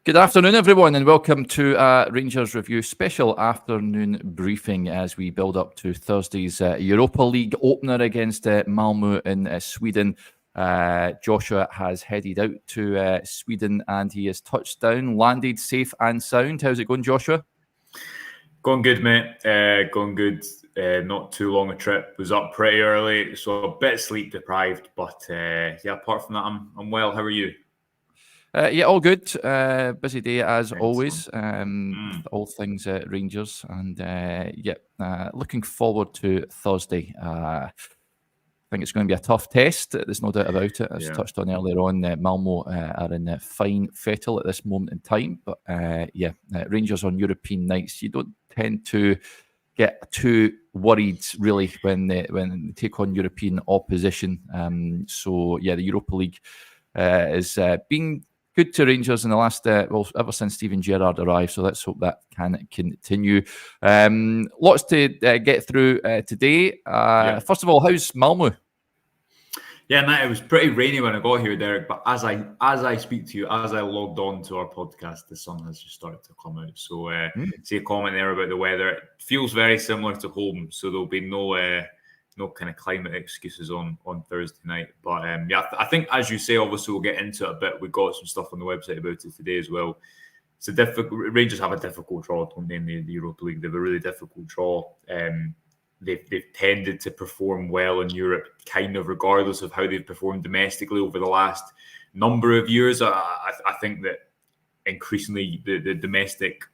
Good afternoon, everyone, and welcome to Rangers Review special afternoon briefing as we build up to Thursday's Europa League opener against Malmo in Sweden. Joshua has headed out to Sweden and he has touched down, landed safe and sound. How's it going, Joshua? Going good, mate. Going good. Not too long a trip. Was up pretty early, so a bit sleep deprived. But apart from that, I'm well. How are you? All good. Busy day as Excellent. always. All things Rangers, and looking forward to Thursday. I think it's going to be a tough test. There's no doubt about it. As touched on earlier on, Malmo are in fine fettle at this moment in time. But Rangers on European nights, you don't tend to get too worried really when they take on European opposition. The Europa League is been good to Rangers in the last, ever since Steven Gerrard arrived. So let's hope that can continue. Lots to get through today. First of all, how's Malmo? Yeah, mate, it was pretty rainy when I got here, Derek. But as I speak to you, as I logged on to our podcast, the sun has just started to come out. So see a comment there about the weather. It feels very similar to home, so there'll be no kind of climate excuses on Thursday night. But I think, as you say, obviously we'll get into it a bit. We've got some stuff on the website about it today as well. It's a difficult. Rangers have a difficult draw, don't they, in the Europa League? They have a really difficult draw. They've tended to perform well in Europe, kind of regardless of how they've performed domestically over the last number of years. I think that increasingly the domestic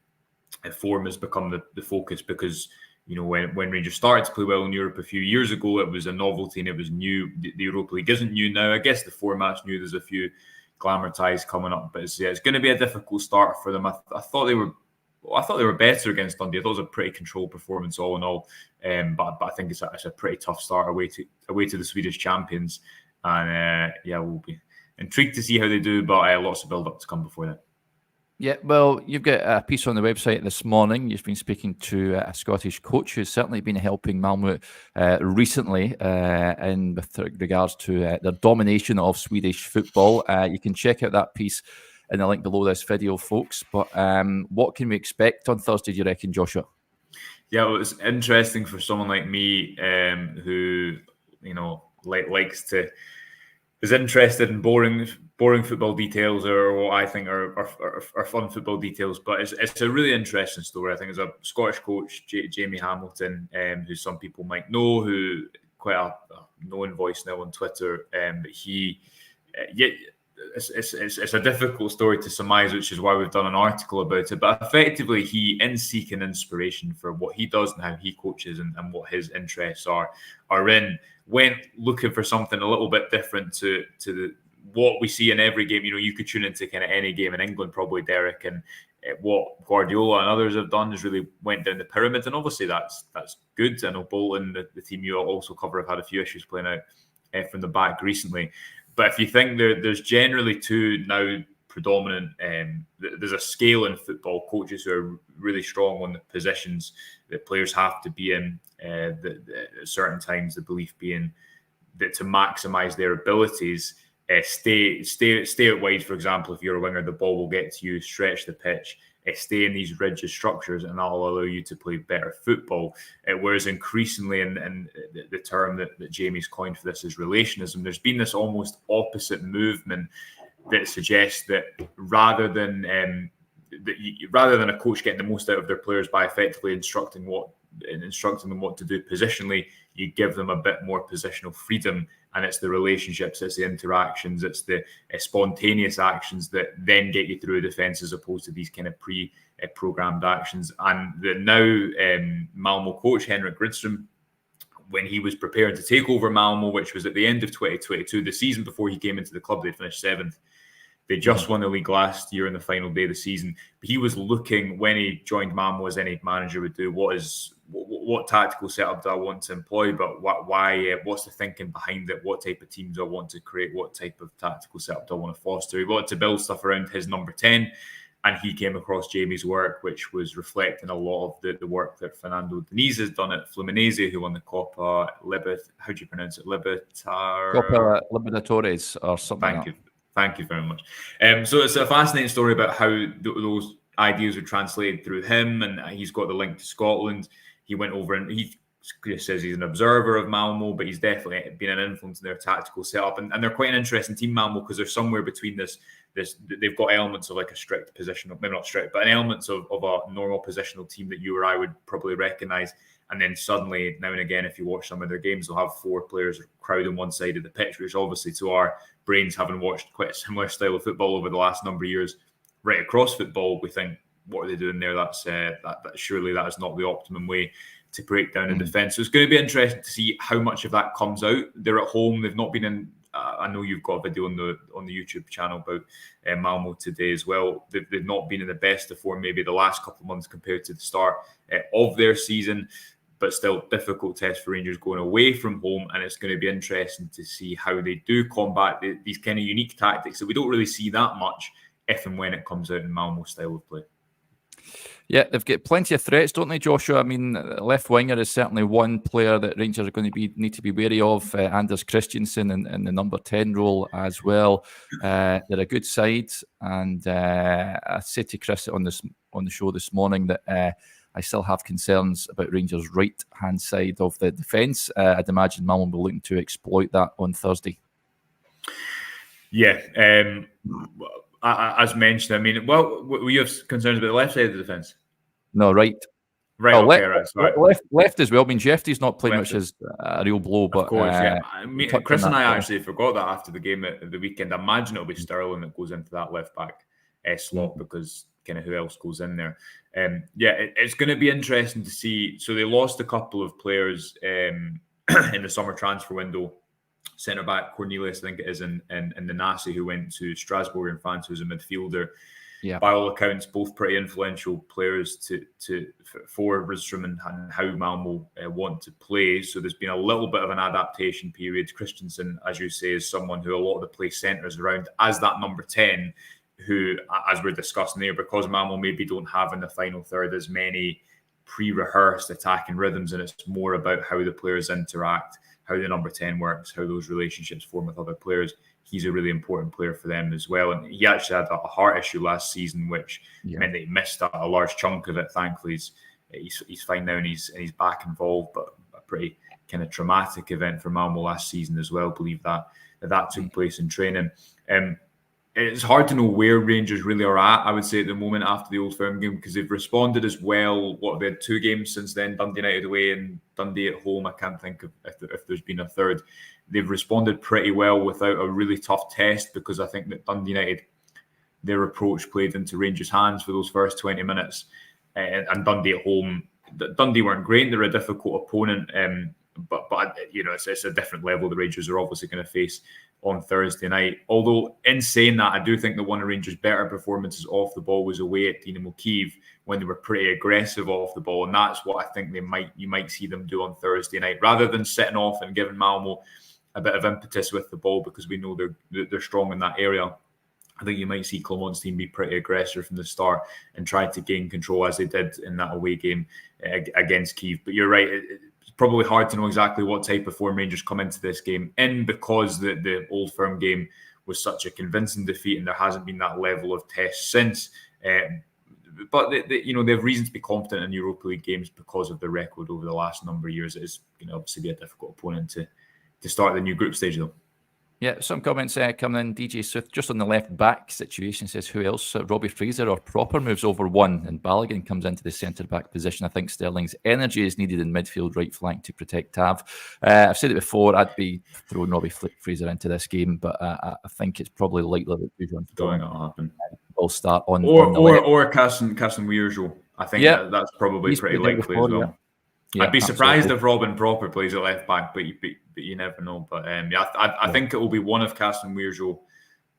form has become the focus because, you know, when Rangers started to play well in Europe a few years ago, it was a novelty and it was new. The Europa League isn't new now. I guess the format's new. There's a few glamour ties coming up, but it's going to be a difficult start for them. I thought they were better against Dundee. I thought it was a pretty controlled performance all in all. But I think it's a pretty tough start away to the Swedish champions. And we'll be intrigued to see how they do, but lots of build-up to come before that. Yeah, well, you've got a piece on the website this morning. You've been speaking to a Scottish coach who's certainly been helping Malmo recently with regards to their domination of Swedish football. You can check out that piece in the link below this video, folks. But what can we expect on Thursday, do you reckon, Joshua? Yeah, well, it's interesting for someone like me who, you know, is interested in boring football details or what I think are fun football details. But it's a really interesting story. I think it's a Scottish coach, Jamie Hamilton, who some people might know, who quite a known voice now on Twitter. But he, it's a difficult story to surmise, which is why we've done an article about it. But effectively, he, in seeking inspiration for what he does and how he coaches and what his interests are in, went looking for something a little bit different to what we see in every game. You know, you could tune into kind of any game in England, probably, Derek, and what Guardiola and others have done is really went down the pyramid, and obviously that's good. I know Bolton, the team you also cover, have had a few issues playing out from the back recently. But if you think there's generally two now predominant, there's a scale in football, coaches who are really strong on the positions that players have to be in at certain times, the belief being that to maximise their abilities, stay out wide, for example. If you're a winger, the ball will get to you, stretch the pitch, stay in these rigid structures, and that'll allow you to play better football. Whereas increasingly, and the term that Jamie's coined for this is relationism, there's been this almost opposite movement that suggests that rather than a coach getting the most out of their players by effectively instructing them what to do positionally, you give them a bit more positional freedom. And it's the relationships, it's the interactions, it's the spontaneous actions that then get you through a defence, as opposed to these kind of pre-programmed actions. And the now Malmo coach, Henrik Rydström, when he was preparing to take over Malmo, which was at the end of 2022, the season before he came into the club, they finished 7th. They just won the league last year in the final day of the season. But he was looking, when he joined Malmo, as any manager would do, what tactical setup do I want to employ, but why? What's the thinking behind it? What type of teams do I want to create? What type of tactical setup do I want to foster? He wanted to build stuff around his number 10, and he came across Jamie's work, which was reflecting a lot of the work that Fernando Diniz has done at Fluminense, who won the Copa Libertadores, how do you pronounce it? Copa Libertadores or something. Thank you. Thank you very much. So it's a fascinating story about how those ideas were translated through him, and he's got the link to Scotland. He went over and he says he's an observer of Malmo, but he's definitely been an influence in their tactical setup. And they're quite an interesting team, Malmo, because they're somewhere between this. They've got elements of like a strict positional, maybe not strict, but elements of a normal positional team that you or I would probably recognise. And then suddenly, now and again, if you watch some of their games, they'll have 4 players crowding one side of the pitch, which obviously to our brains, having watched quite a similar style of football over the last number of years, right across football, we think, what are they doing there? That's that surely that is not the optimum way to break down a defence. So it's going to be interesting to see how much of that comes out. They're at home. They've not been in. I know you've got a video on the YouTube channel about Malmo today as well. They've not been in the best of form maybe the last couple of months compared to the start of their season. But still, difficult test for Rangers going away from home, and it's going to be interesting to see how they do combat these kind of unique tactics that we don't really see that much if and when it comes out in Malmo style of play. Yeah, they've got plenty of threats, don't they, Joshua? I mean, left winger is certainly one player that Rangers are going to need to be wary of. Anders Christensen in the number 10 role as well. They're a good side, and I said to Chris on the show this morning that I still have concerns about Rangers' right-hand side of the defence. I'd imagine Malmo will be looking to exploit that on Thursday. Yeah. As mentioned, I mean, well, were you have concerns about the left side of the defence? No, right. Right, okay, right. Left as well. I mean, Jeffrey's not playing much as a real blow, but... Of course, yeah. I mean, Chris and I actually forgot that after the game at the weekend. I imagine it'll be Sterling that goes into that left-back slot because kind of who else goes in there. It's going to be interesting to see. So they lost a couple of players in the summer transfer window. Centre back Cornelius, I think it is, and the Nasi, who went to Strasbourg in France, who's a midfielder. Yeah. By all accounts, both pretty influential players for Ridstrom and how Malmo want to play. So there's been a little bit of an adaptation period. Christensen, as you say, is someone who a lot of the play centres around as that number 10, who, as we're discussing there, because Malmo maybe don't have in the final third as many pre-rehearsed attacking rhythms, and it's more about how the players interact, how the number 10 works, how those relationships form with other players. He's a really important player for them as well. And he actually had a heart issue last season, which meant that he missed a large chunk of it. Thankfully, he's fine now and he's back involved, but a pretty kind of traumatic event for Malmo last season as well. I believe that took place in training. It's hard to know where Rangers really are at, I would say, at the moment after the Old Firm game, because they've responded as well. They had 2 games since then, Dundee United away and Dundee at home. I can't think of if there's been a third. They've responded pretty well without a really tough test, because I think that Dundee United, their approach played into Rangers' hands for those first 20 minutes. And Dundee at home, Dundee weren't great. They're a difficult opponent, but you know, it's a different level the Rangers are obviously going to face on Thursday night. Although, in saying that, I do think that one of Rangers' better performances off the ball was away at Dynamo Kyiv, when they were pretty aggressive off the ball, and that's what I think you might see them do on Thursday night, rather than sitting off and giving Malmo a bit of impetus with the ball, because we know they're strong in that area. I think you might see Clement's team be pretty aggressive from the start and try to gain control, as they did in that away game against Kyiv. But you're right, it's probably hard to know exactly what type of form Rangers come into this game in, because the Old Firm game was such a convincing defeat and there hasn't been that level of test since. But they have reason to be confident in Europa League games because of their record over the last number of years. It is going to obviously be a difficult opponent to start the new group stage, though. Yeah, some comments coming in. DJ Swift, just on the left back situation, says who else? Robbie Fraser or Proper moves over one, and Balogun comes into the centre back position. I think Sterling's energy is needed in midfield, right flank to protect Tav. I've said it before, I'd be throwing Robbie Fraser into this game, but I think it's probably likely that Dujon going to happen. Will start on or Carson Weirjo. I think that's probably pretty likely as well. Yeah, I'd be surprised if Robin Proper plays at left back, but you never know. But I think it will be one of Carson Weirjo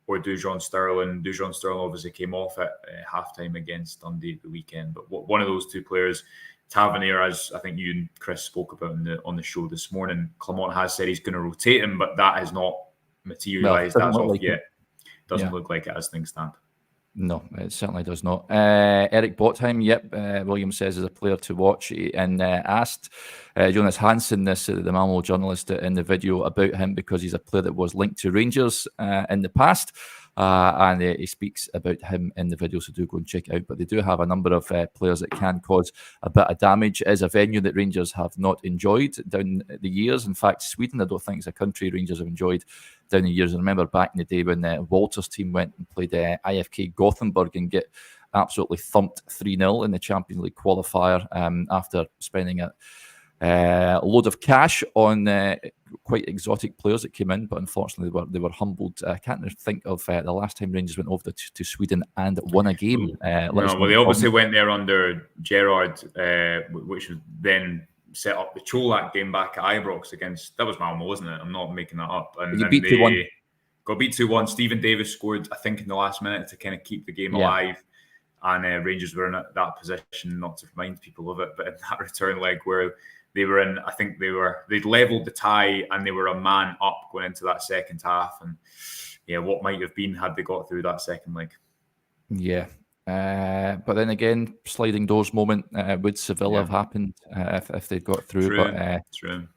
or Dujon Sterling. Dujon Sterling obviously came off at halftime against Dundee at the weekend, but one of those 2 players, Tavernier, as I think you and Chris spoke about on the show this morning, Clement has said he's going to rotate him, but that has not materialised as of yet. Doesn't look like it as things stand. No, it certainly does not. Eric Botheim, William says is a player to watch, and asked Jonas Hansen, the Malmo journalist, in the video about him, because he's a player that was linked to Rangers in the past. and he speaks about him in the video, so do go and check it out. But they do have a number of players that can cause a bit of damage. It is a venue that Rangers have not enjoyed down the years. In fact, Sweden, I don't think is a country Rangers have enjoyed down the years. I remember back in the day when Walter's team went and played IFK Gothenburg and get absolutely thumped 3-0 in the Champions League qualifier after spending a load of cash on quite exotic players that came in, but unfortunately they were humbled. I can't think of the last time Rangers went over to Sweden and won a game. Well, they obviously went there under Gerrard, which was then set up the Cholak game back at Ibrox against, that was Malmo, wasn't it? I'm not making that up. And you beat 2-1. Got beat 2-1. Stephen Davis scored, I think, in the last minute to kind of keep the game alive. And Rangers were in that position, not to remind people of it, but in that return leg where they were in, I think they'd levelled the tie and they were a man up going into that second half. And yeah, what might have been had they got through that second leg. Yeah. But then again, sliding doors moment would Sevilla have happened if they'd got through. True.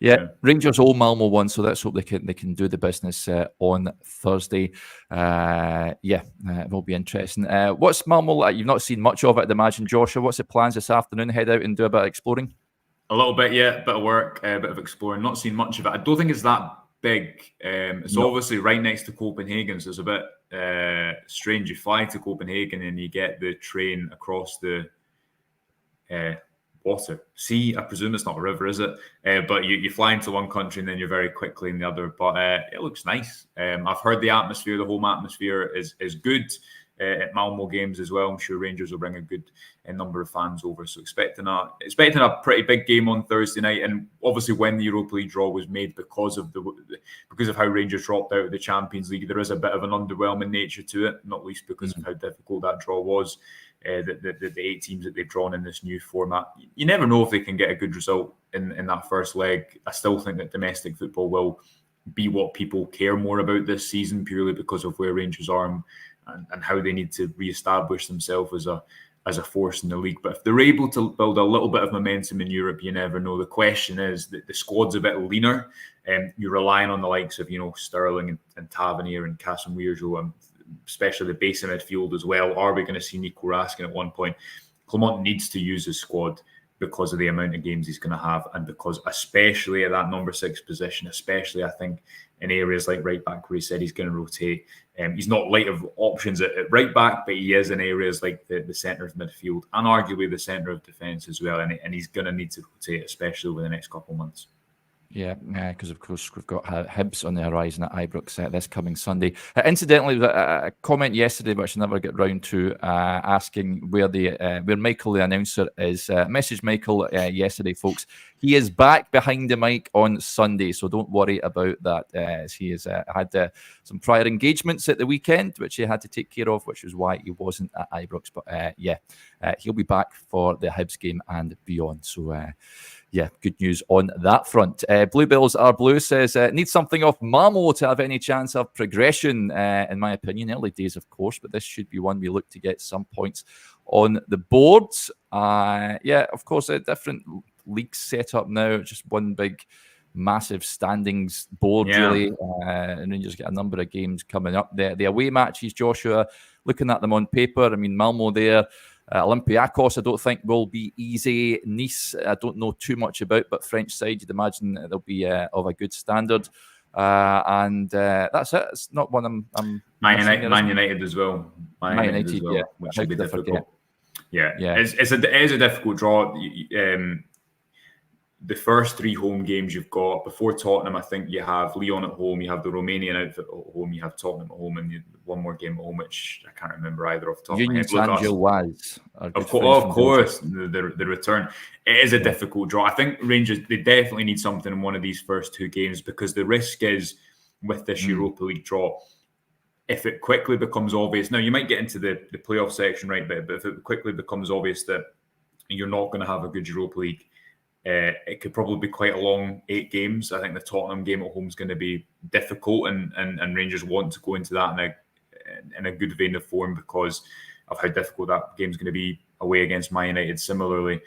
Rangers owe Malmo one, so let's hope they can do the business on Thursday. It will be interesting. What's Malmo like? You've not seen much of it, I'd imagine, Joshua. What's the plans this afternoon? Head out and do a bit of exploring? A little bit, yeah. A bit of work, a bit of exploring. Not seen much of it. I don't think it's that big. It's obviously right next to Copenhagen, so it's a bit strange. You fly to Copenhagen and you get the train across the sea. I presume it's not a river, is it? But you fly into one country and then you're very quickly in the other. But it looks nice. I've heard the home atmosphere is good. At Malmo games as well. I'm sure Rangers will bring a good number of fans over. So expecting a pretty big game on Thursday night. And obviously, when the Europa League draw was made because of how Rangers dropped out of the Champions League, there is a bit of an underwhelming nature to it. Not least because of how difficult that draw was. The 8 teams that they've drawn in this new format. You never know if they can get a good result in that first leg. I still think that domestic football will be what people care more about this season, purely because of where Rangers are and how they need to re-establish themselves as a force in the league. But if they're able to build a little bit of momentum in Europe, you never know. The question is that the squad's a bit leaner, and you're relying on the likes of Sterling and Tavernier and Casemiro, especially the base of midfield as well. Are we going to see Nico Raskin at one point? Clement needs to use his squad because of the amount of games he's going to have, and because especially at that number 6 position, especially I think in areas like right back where he said he's going to rotate. He's not light of options at right back, but he is in areas like the centre of midfield and arguably the centre of defence as well. And he's going to need to rotate, especially over the next couple of months. Yeah, because of course we've got Hibs on the horizon at Ibrox this coming Sunday. Incidentally, there was a comment yesterday which I never get round to asking where Michael the announcer is. Message Michael yesterday, folks. He is back behind the mic on Sunday, so don't worry about that. As he has had some prior engagements at the weekend, which he had to take care of, which is why he wasn't at Ibrox. But he'll be back for the Hibs game and beyond. So. Good news on that front. Bluebells Are Blue says, need something off Malmo to have any chance of progression, in my opinion. Early days, of course, but this should be one we look to get some points on the boards. Of course, a different league set up now, just one big, massive standings board, really. And Rangers get a number of games coming up. The away matches, Joshua, looking at them on paper, I mean, Malmo there. Olympiacos, I don't think will be easy. Nice, I don't know too much about, but French side, you'd imagine they'll be of a good standard. And that's it. It's not one I'm Man United as well. Man United as well, which will be difficult. It is a difficult draw. The first 3 home games you've got before Tottenham, I think you have Lyon at home, you have the Romanian outfit at home, you have Tottenham at home, and one more game at home, which I can't remember either off the top of my head. Of course, the return. It is a difficult draw. I think Rangers, they definitely need something in one of these first 2 games, because the risk is with this Europa League draw, if it quickly becomes obvious, now you might get into the playoff section, right, but if it quickly becomes obvious that you're not going to have a good Europa League, it could probably be quite a long 8 games. I think the Tottenham game at home is going to be difficult, and Rangers want to go into that in a good vein of form because of how difficult that game is going to be away against Man United. Similarly,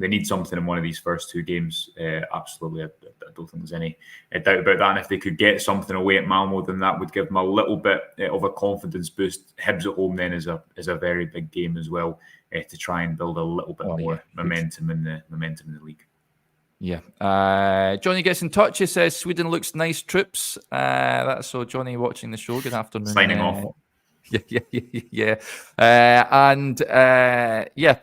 they need something in one of these first two games. Absolutely, I don't think there's any doubt about that. And if they could get something away at Malmo, then that would give them a little bit of a confidence boost. Hibs at home then is a very big game as well, to try and build a little bit more momentum in the league. Yeah. Johnny gets in touch. He says Sweden looks nice troops. That's so Johnny watching the show. Good afternoon. Signing off. Yeah.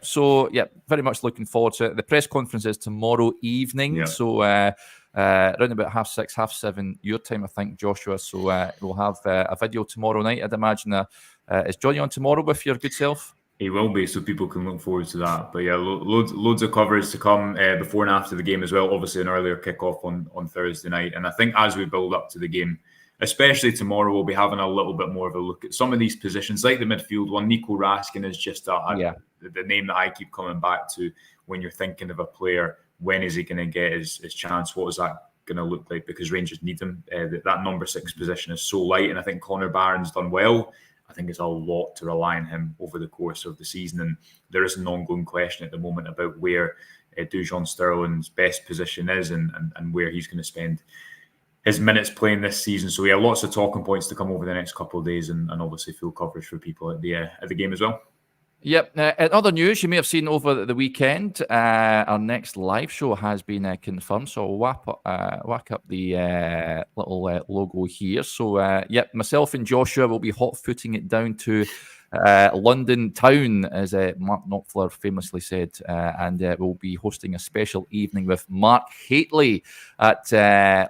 So very much looking forward to it. The press conference is tomorrow evening. Yeah. So around about 6:30, 7:30 your time, I think, Joshua. So we'll have a video tomorrow night. I'd imagine. Is Johnny on tomorrow with your good self? He will be, so people can look forward to that. But yeah, loads of coverage to come before and after the game as well. Obviously, an earlier kickoff on Thursday night. And I think as we build up to the game, especially tomorrow, we'll be having a little bit more of a look at some of these positions, like the midfield one. Nico Raskin is just the name that I keep coming back to when you're thinking of a player. When is he going to get his chance? What is that going to look like? Because Rangers need him. That number 6 position is so light, and I think Connor Barron's done well. I think it's a lot to rely on him over the course of the season. And there is an ongoing question at the moment about where Dujon Sterling's best position is and where he's going to spend his minutes playing this season. So, lots of talking points to come over the next couple of days and obviously full coverage for people at the game as well. Yep. In other news, you may have seen over the weekend, our next live show has been confirmed. So I'll whack up the little logo here. So, myself and Joshua will be hot-footing it down to London town, as Mark Knopfler famously said, and we'll be hosting a special evening with Mark Hateley at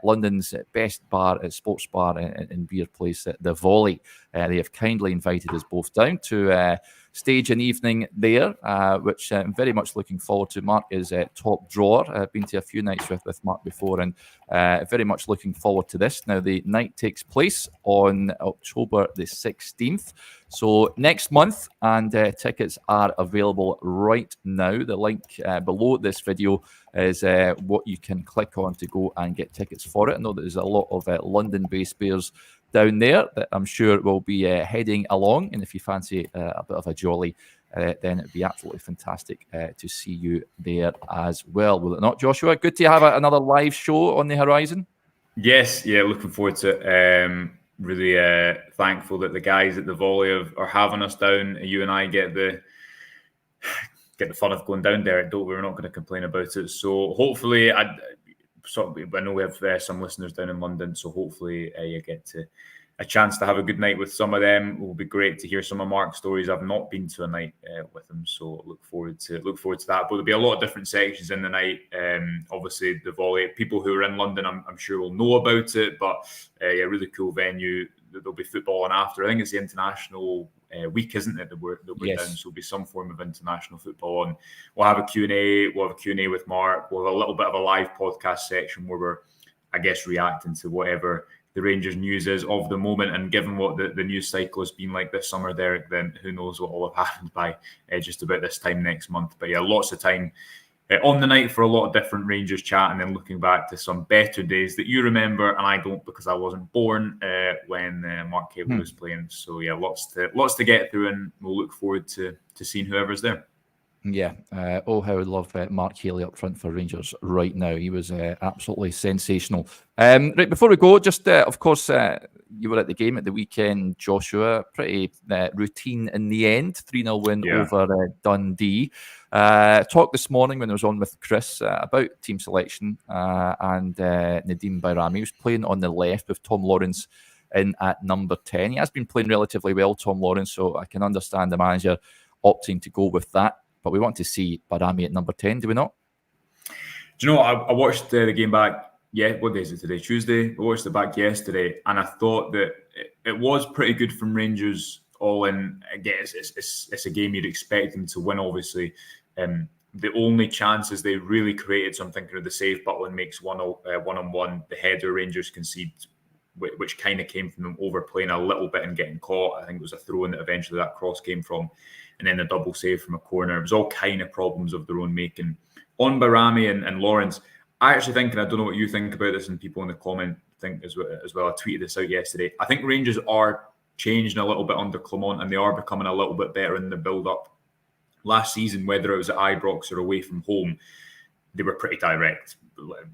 London's best bar, sports bar and beer place, the Volley. They have kindly invited us both down to stage an evening there, which I'm very much looking forward to. Mark is top drawer. I've been to a few nights with Mark before, and very much looking forward to this. Now, the night takes place on October the 16th, so next month, and tickets are available right now. The link below this video is what you can click on to go and get tickets for it. I know that there's a lot of London-based bears down there that I'm sure will be heading along, and if you fancy a bit of a jolly, then it'd be absolutely fantastic to see you there as well. Will it not, Joshua? Good to have another live show on the horizon. Yes, looking forward to it. Really thankful that the guys at the Volley are having us down. You and I get the fun of going down there. We're not going to complain about it. So hopefully, I know we have some listeners down in London, so hopefully you get a chance to have a good night with some of them. It will be great to hear some of Mark's stories. I've not been to a night with him, so look forward to that. But there'll be a lot of different sections in the night. Obviously, the Volley, people who are in London, I'm sure will know about it. But really cool venue. There'll be football on after. I think it's the international week, isn't it? That we're yes. down. So there'll be some form of international football on. We'll have a Q&A. We'll have a Q&A with Mark. We'll have a little bit of a live podcast section where we're, I guess, reacting to whatever the Rangers news is of the moment. And given what the news cycle has been like this summer, Derek, then who knows what will have happened by just about this time next month. But lots of time on the night for a lot of different Rangers chat, and then looking back to some better days that you remember, and I don't because I wasn't born when Mark Hateley was playing. So lots to get through, and we'll look forward to seeing whoever's there. Yeah. How I love Mark Hateley up front for Rangers right now. He was absolutely sensational. Right, before we go, just of course, you were at the game at the weekend, Joshua. Pretty routine in the end. 3-0 win over Dundee. Talked this morning when I was on with Chris about team selection and Nadim Bayrami was playing on the left with Tom Lawrence in at number 10. He has been playing relatively well, Tom Lawrence, so I can understand the manager opting to go with that. But we want to see Bayrami at number 10, do we not? Do you know what? I watched the game back. What day is it today? Tuesday. I watched it back yesterday, and I thought that it was pretty good from Rangers all in. Again, it's a game you'd expect them to win, obviously. The only chances they really created, so I'm thinking of the save Butland makes one-on-one, the header Rangers concede, which kind of came from them overplaying a little bit and getting caught. I think it was a throw-in that eventually that cross came from. And then the double save from a corner. It was all kind of problems of their own making. On Bayrami and Lawrence, I actually think, and I don't know what you think about this, and people in the comment think as well. I tweeted this out yesterday. I think Rangers are changing a little bit under Clement, and they are becoming a little bit better in the build-up. last season, whether it was at Ibrox or away from home, they were pretty direct.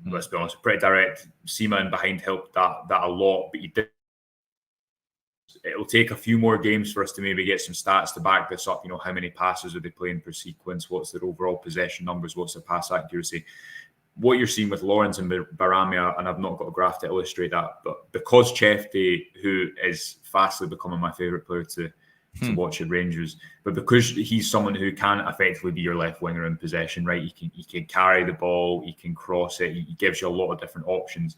Let's be honest, pretty direct. Seaman behind helped that a lot, but it'll take a few more games for us to maybe get some stats to back this up. How many passes are they playing per sequence? What's their overall possession numbers? What's their pass accuracy? What you're seeing with Lawrence and Baramia, and I've not got a graph to illustrate that, but because Chefty, who is fastly becoming my favourite player to watch at Rangers, but because he's someone who can effectively be your left winger in possession, right? He can carry the ball, he can cross it, he gives you a lot of different options.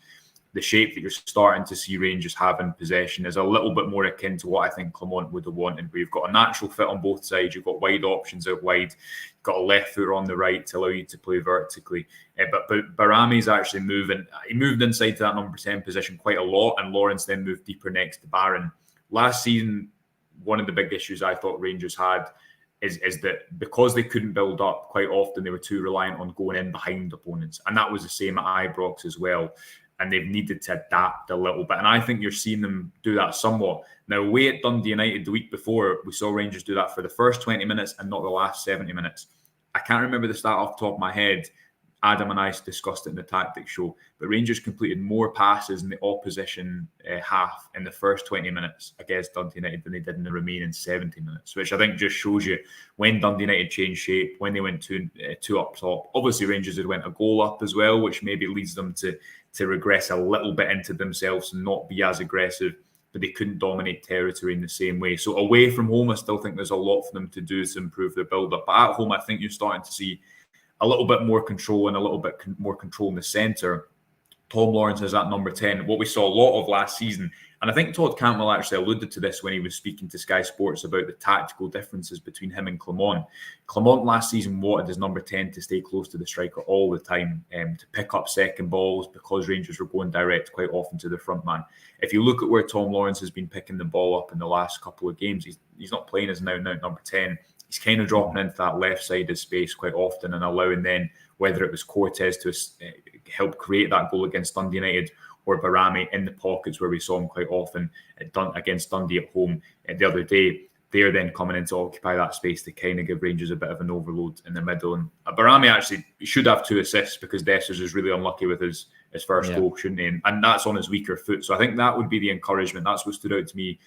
The shape that you're starting to see Rangers have in possession is a little bit more akin to what I think Clement would have wanted, where you've got a natural fit on both sides, you've got wide options out wide, you've got a left footer on the right to allow you to play vertically. But Barami's actually moving. He moved inside to that number 10 position quite a lot, and Lawrence then moved deeper next to Barron. Last season, one of the big issues I thought Rangers had is that because they couldn't build up quite often, they were too reliant on going in behind opponents. And that was the same at Ibrox as well. And they've needed to adapt a little bit. And I think you're seeing them do that somewhat. Now, away at Dundee United the week before, we saw Rangers do that for the first 20 minutes and not the last 70 minutes. I can't remember the stat off the top of my head. Adam and I discussed it in the tactics show, but Rangers completed more passes in the opposition half in the first 20 minutes against Dundee United than they did in the remaining 70 minutes, which I think just shows you when Dundee United changed shape, when they went two up top. Obviously, Rangers had went a goal up as well, which maybe leads them to regress a little bit into themselves and not be as aggressive, but they couldn't dominate territory in the same way. So away from home, I still think there's a lot for them to do to improve their build-up. But at home, I think you're starting to see a little bit more control and a little bit more control in the centre. Tom Lawrence is at number 10. What we saw a lot of last season, and I think Todd Cantwell actually alluded to this when he was speaking to Sky Sports about the tactical differences between him and Clement. Clement last season wanted his number 10 to stay close to the striker all the time, to pick up second balls because Rangers were going direct quite often to the front man. If you look at where Tom Lawrence has been picking the ball up in the last couple of games, he's not playing as now number 10. He's kind of dropping into that left side of space quite often and allowing then, whether it was Cortez to help create that goal against Dundee United or Barami in the pockets where we saw him quite often against Dundee at home the other day, they're then coming in to occupy that space to kind of give Rangers a bit of an overload in the middle. And Barami actually should have 2 assists because Dessers is really unlucky with his first goal, shouldn't he? And that's on his weaker foot. So I think that would be the encouragement. That's what stood out to me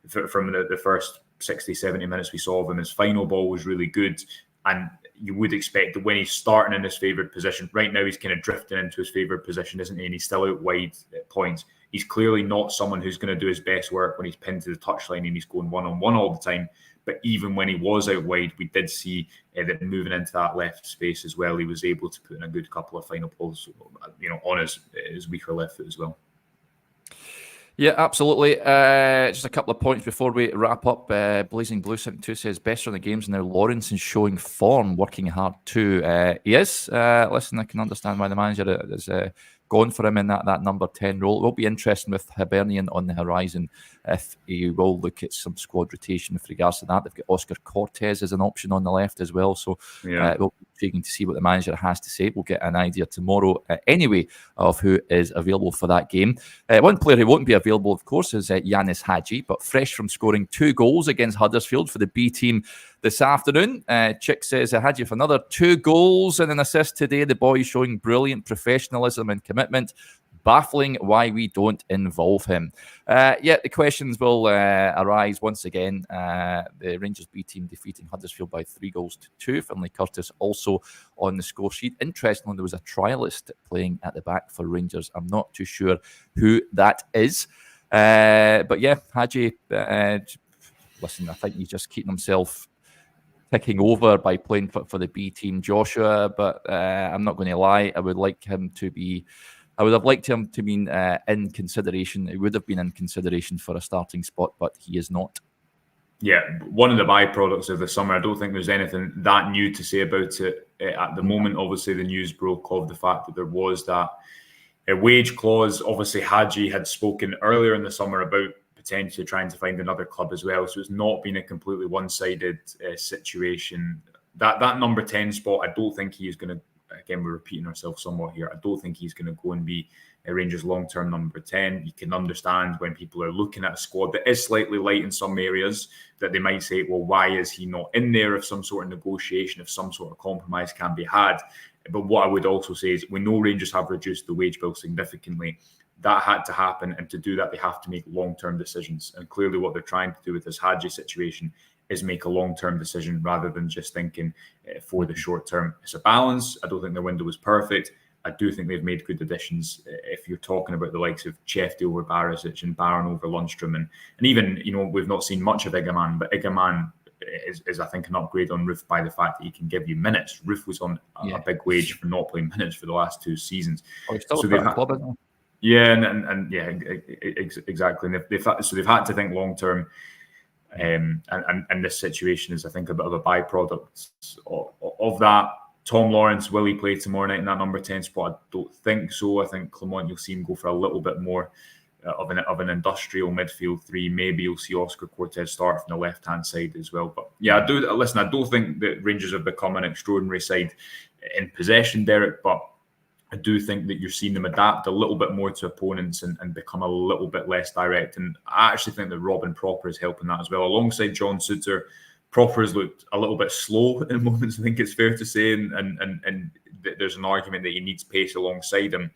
from the first 60, 70 minutes we saw of him. His final ball was really good. And you would expect that when he's starting in his favoured position, right now he's kind of drifting into his favoured position, isn't he? And he's still out wide at points. He's clearly not someone who's going to do his best work when he's pinned to the touchline and he's going one-on-one all the time. But even when he was out wide, we did see that moving into that left space as well, he was able to put in a good couple of final balls, on his weaker left foot as well. Yeah, absolutely. Just a couple of points before we wrap up. Blazing Blue 72 says, best on the games now. Lawrence is showing form, working hard too. He is. Listen, I can understand why the manager is gone for him in that number 10 role. It will be interesting with Hibernian on the horizon if he will look at some squad rotation with regards to that. They've got Oscar Cortez as an option on the left as well. So it will be intriguing to see what the manager has to say. We'll get an idea tomorrow anyway of who is available for that game. One player who won't be available, of course, is Yanis Hadji, but fresh from scoring 2 goals against Huddersfield for the B team this afternoon. Chick says, Hadji for another 2 goals and an assist today. The boy is showing brilliant professionalism and commitment. Baffling why we don't involve him. The questions will arise once again. The Rangers B team defeating Huddersfield by 3-2. Finlay Curtis also on the score sheet. Interestingly, there was a trialist playing at the back for Rangers. I'm not too sure who that is. But yeah, Hadji, listen, I think he's just keeping himself ticking over by playing for the B team. Joshua, but I'm not going to lie, I would have liked him to be in consideration. It would have been in consideration for a starting spot, but he is not. Yeah, one of the byproducts of the summer. I don't think there's anything that new to say about it at the moment. Obviously, the news broke of the fact that there was that wage clause. Obviously, Hadji had spoken earlier in the summer about potentially trying to find another club as well. So it's not been a completely one-sided situation. That number 10 spot, I don't think he is going to, again, we're repeating ourselves somewhat here. I don't think he's going to go and be Rangers long-term number 10. You can understand when people are looking at a squad that is slightly light in some areas, that they might say, well, why is he not in there? If some sort of negotiation, if some sort of compromise can be had. But what I would also say is we know Rangers have reduced the wage bill significantly. That had to happen, and to do that, they have to make long-term decisions. And clearly what they're trying to do with this Hadji situation is make a long-term decision rather than just thinking for the short term. It's a balance. I don't think their window was perfect. I do think they've made good additions. If you're talking about the likes of Chefty over Barisic and Barron over Lundstrom, and even, we've not seen much of Igaman, but Igaman is I think an upgrade on Roof by the fact that he can give you minutes. Roof was on a big wage for not playing minutes for the last 2 seasons. So club, isn't he? Yeah, and yeah, exactly. And they've had to think long term. And this situation is, I think, a bit of a byproduct of that. Tom Lawrence, will he play tomorrow night in that number 10 spot? I don't think so. I think Clement, you'll see him go for a little bit more of an industrial midfield 3. Maybe you'll see Oscar Cortez start from the left-hand side as well. But yeah, I don't think that Rangers have become an extraordinary side in possession, Derek, but I do think that you're seeing them adapt a little bit more to opponents and become a little bit less direct. And I actually think that Robin Proper is helping that as well. Alongside John Souttar, Proper has looked a little bit slow in moments, I think it's fair to say. And there's an argument that he needs pace alongside him.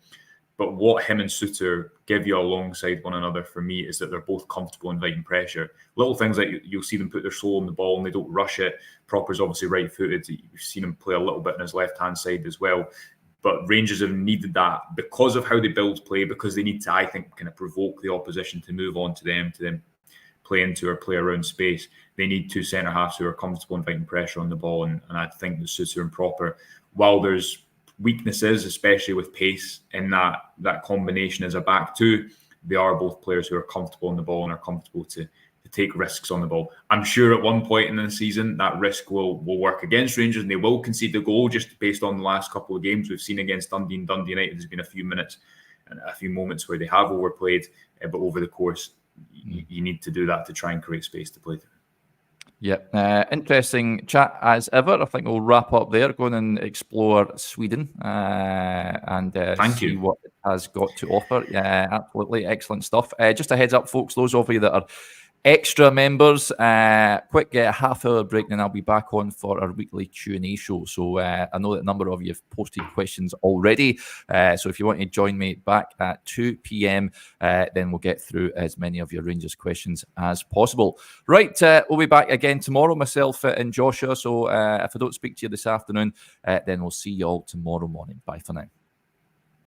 But what him and Souttar give you alongside one another, for me, is that they're both comfortable inviting pressure. Little things like you'll see them put their soul on the ball and they don't rush it. Proper's obviously right-footed. You've seen him play a little bit on his left-hand side as well. But Rangers have needed that because of how they build play, because they need to, I think, kind of provoke the opposition to move on to them play into or play around space. They need 2 centre-halves who are comfortable inviting pressure on the ball. And I think that Souttar and Proper, while there's weaknesses, especially with pace in that combination as a back 2, they are both players who are comfortable on the ball and are comfortable to take risks on the ball. I'm sure at one point in the season that risk will work against Rangers and they will concede the goal, just based on the last couple of games we've seen against Dundee and Dundee United. There's been a few minutes and a few moments where they have overplayed, but over the course you need to do that to try and create space to play through. Yeah, interesting chat as ever. I think we'll wrap up there, going and explore Sweden and see what it has got to offer. Yeah, absolutely excellent stuff. Just a heads up, folks, those of you that are extra members, quick half-hour break, then I'll be back on for our weekly Q&A show. So I know that a number of you have posted questions already. So if you want to join me back at 2 p.m, then we'll get through as many of your Rangers questions as possible. Right, we'll be back again tomorrow, myself and Joshua. So if I don't speak to you this afternoon, then we'll see you all tomorrow morning. Bye for now.